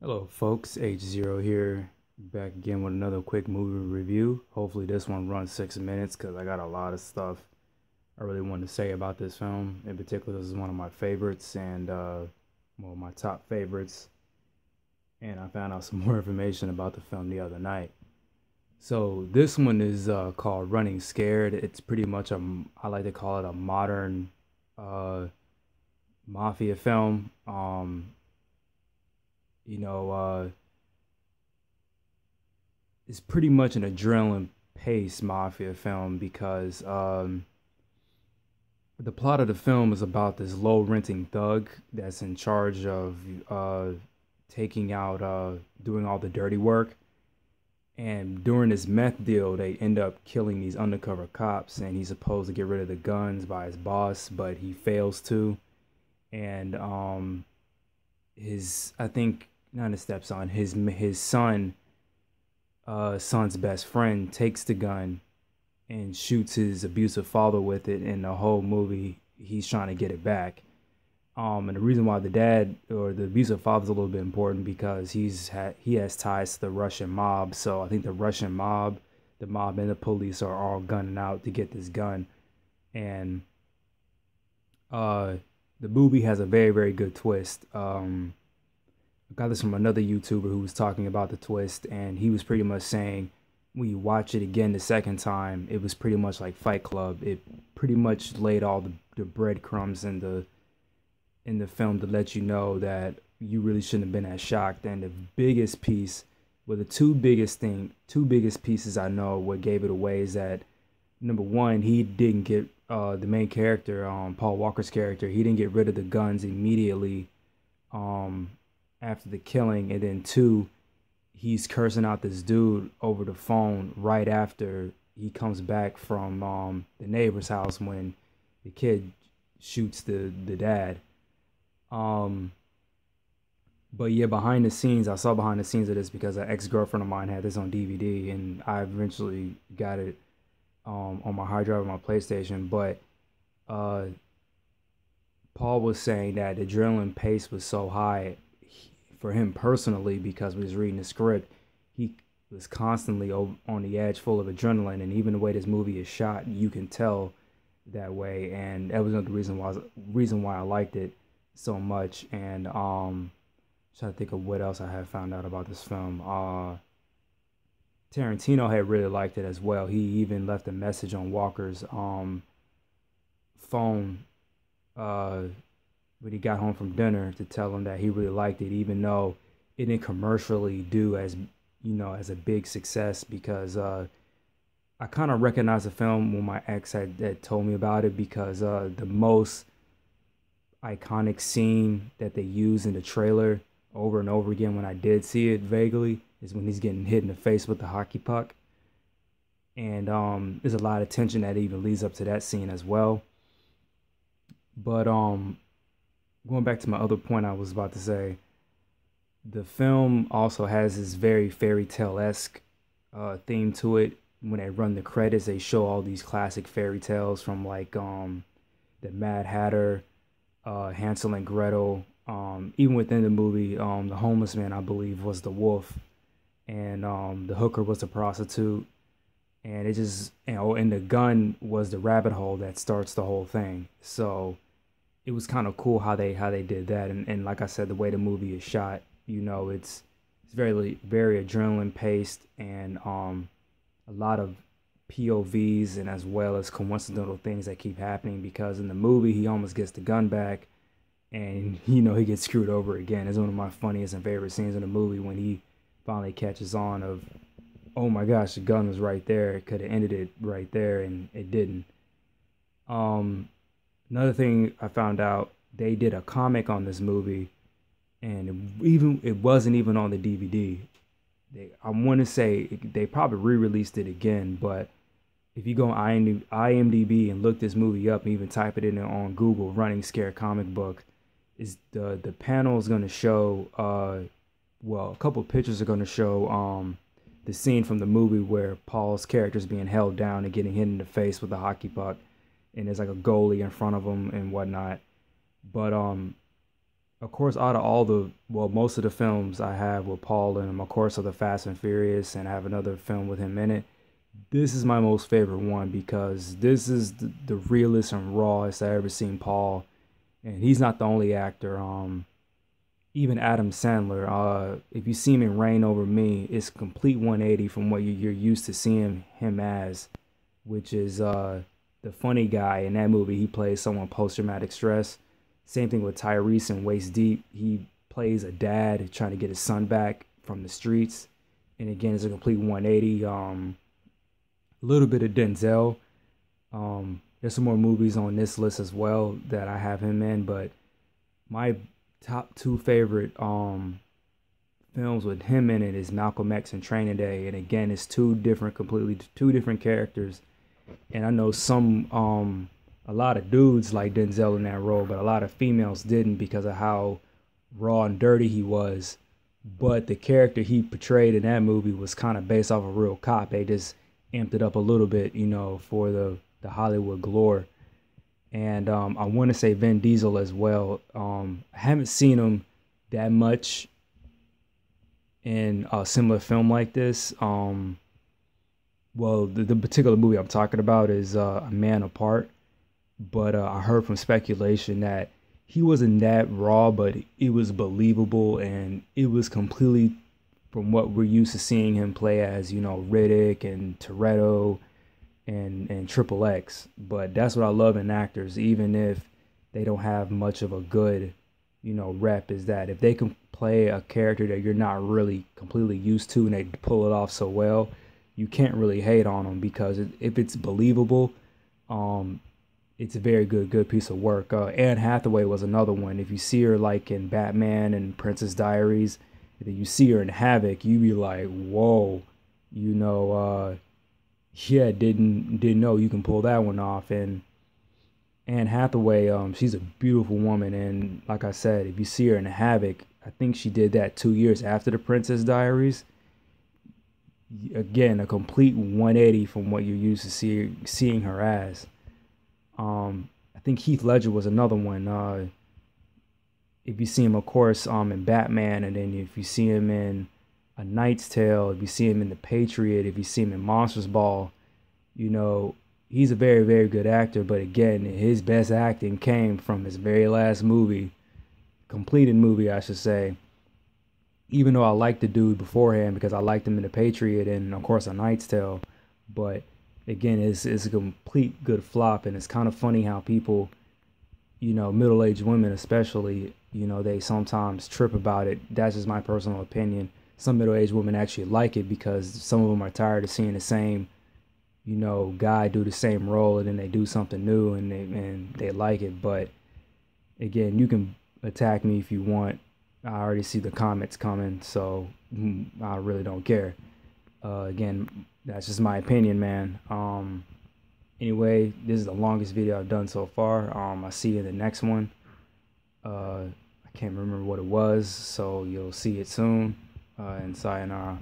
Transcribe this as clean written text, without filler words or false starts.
Hello folks, H0 here, back again with another quick movie review. Hopefully this one runs 6 minutes because I got a lot of stuff I really want to say about this film. In particular, this is one of my favorites and well, my top favorites. And I found out some more information about the film the other night. So this one is called Running Scared. It's pretty much I like to call it a modern uh, mafia film. You know, it's pretty much an adrenaline paced mafia film because the plot of the film is about this low renting thug that's in charge of taking out, doing all the dirty work. And during this meth deal, they end up killing these undercover cops, and he's supposed to get rid of the guns by his boss, but he fails to. And his, I think, not his stepson, his son's best friend takes the gun and shoots his abusive father with it. In the whole movie, he's trying to get it back. And the reason why the dad or the abusive father is a little bit important because he has ties to the Russian mob. So I think the Russian mob, the mob and the police are all gunning out to get this gun. And the movie has a very, very good twist. I got this from another YouTuber who was talking about the twist, and he was pretty much saying when you watch it again the second time, it was pretty much like Fight Club. It pretty much laid all the breadcrumbs in the film to let you know that you really shouldn't have been as shocked. And the biggest piece, well, the two biggest pieces I know what gave it away is that number one, he didn't get the main character, Paul Walker's character, he didn't get rid of the guns immediately after the killing, and then two, he's cursing out this dude over the phone right after he comes back from the neighbor's house when the kid shoots the dad. But yeah, behind the scenes, I saw behind the scenes of this because an ex-girlfriend of mine had this on DVD, and I eventually got it on my hard drive on my PlayStation. But Paul was saying that the adrenaline pace was so high for him personally because when he was reading the script, he was constantly on the edge, full of adrenaline, and even the way this movie is shot, you can tell that way. And that was another reason why I liked it so much. And trying to think of what else I have found out about this film. Tarantino had really liked it as well. He even left a message on Walker's phone when he got home from dinner to tell him that he really liked it, even though it didn't commercially do as as a big success. Because I kind of recognized the film when my ex had told me about it, because the most iconic scene that they use in the trailer over and over again when I did see it vaguely is when he's getting hit in the face with the hockey puck. And there's a lot of tension that even leads up to that scene as well. But going back to my other point I was about to say, the film also has this very fairy tale-esque theme to it. When they run the credits, they show all these classic fairy tales from like the Mad Hatter, Hansel and Gretel. Even within the movie, the homeless man, I believe, was the wolf, and the hooker was the prostitute, and it just, and the gun was the rabbit hole that starts the whole thing. So it was kind of cool how they did that. And like I said, the way the movie is shot, it's very, very adrenaline paced, and a lot of POVs, and as well as coincidental things that keep happening, because in the movie he almost gets the gun back, and he gets screwed over again. It's one of my funniest and favorite scenes in the movie when he finally catches on of, oh my gosh, the gun was right there. It could have ended it right there, and it didn't. Another thing I found out, they did a comic on this movie, and it wasn't even on the DVD. I want to say they probably re-released it again, but if you go on IMDb and look this movie up and even type it in on Google, Running Scared comic book, is the panel is going to show, well, a couple of pictures are going to show the scene from the movie where Paul's character is being held down and getting hit in the face with a hockey puck, and there's like a goalie in front of him and whatnot. But of course, out of all the, well, most of the films I have with Paul in them, of course, are the Fast and Furious, and I have another film with him in it. This is my most favorite one because this is the realest and rawest I ever seen Paul, and he's not the only actor. Even Adam Sandler, if you see him in Reign Over Me, it's a complete 180 from what you're used to seeing him as, which is the funny guy in that movie. He plays someone post-traumatic stress. Same thing with Tyrese in Waist Deep. He plays a dad trying to get his son back from the streets. And again, it's a complete 180. A little bit of Denzel. There's some more movies on this list as well that I have him in, but my top two favorite films with him in it is Malcolm X and Training Day. And again, it's completely two different characters. And I know a lot of dudes like Denzel in that role, but a lot of females didn't because of how raw and dirty he was. But the character he portrayed in that movie was kind of based off a real cop. They just amped it up a little bit, for the Hollywood glory. And I want to say Vin Diesel as well. I haven't seen him that much in a similar film like this. Well, the particular movie I'm talking about is A Man Apart. But I heard from speculation that he wasn't that raw, but it was believable, and it was completely from what we're used to seeing him play as, Riddick and Toretto and Triple X. But that's what I love in actors, even if they don't have much of a good, rep, is that if they can play a character that you're not really completely used to and they pull it off so well, you can't really hate on them, because if it's believable, it's a very good piece of work. Anne Hathaway was another one. If you see her like in Batman and Princess Diaries, if you see her in Havoc, you be like, whoa, yeah, didn't know you can pull that one off. And Anne Hathaway, she's a beautiful woman, and like I said, if you see her in Havoc, I think she did that 2 years after the Princess Diaries. Again, a complete 180 from what you're used to seeing her as. I think Heath Ledger was another one. If you see him, of course, in Batman, and then if you see him in A Knight's Tale, if you see him in The Patriot, if you see him in Monsters Ball, he's a very, very good actor. But again, his best acting came from his very last movie, completed movie, I should say. Even though I liked the dude beforehand because I liked him in The Patriot and, of course, A Knight's Tale. But again, it's a complete good flop, and it's kind of funny how people, middle-aged women especially, they sometimes trip about it. That's just my personal opinion. Some middle-aged women actually like it because some of them are tired of seeing the same, guy do the same role, and then they do something new and they like it. But again, you can attack me if you want. I already see the comments coming, so I really don't care. Again, that's just my opinion, man. Anyway, this is the longest video I've done so far. I'll see you in the next one. I can't remember what it was, so you'll see it soon. And sayonara.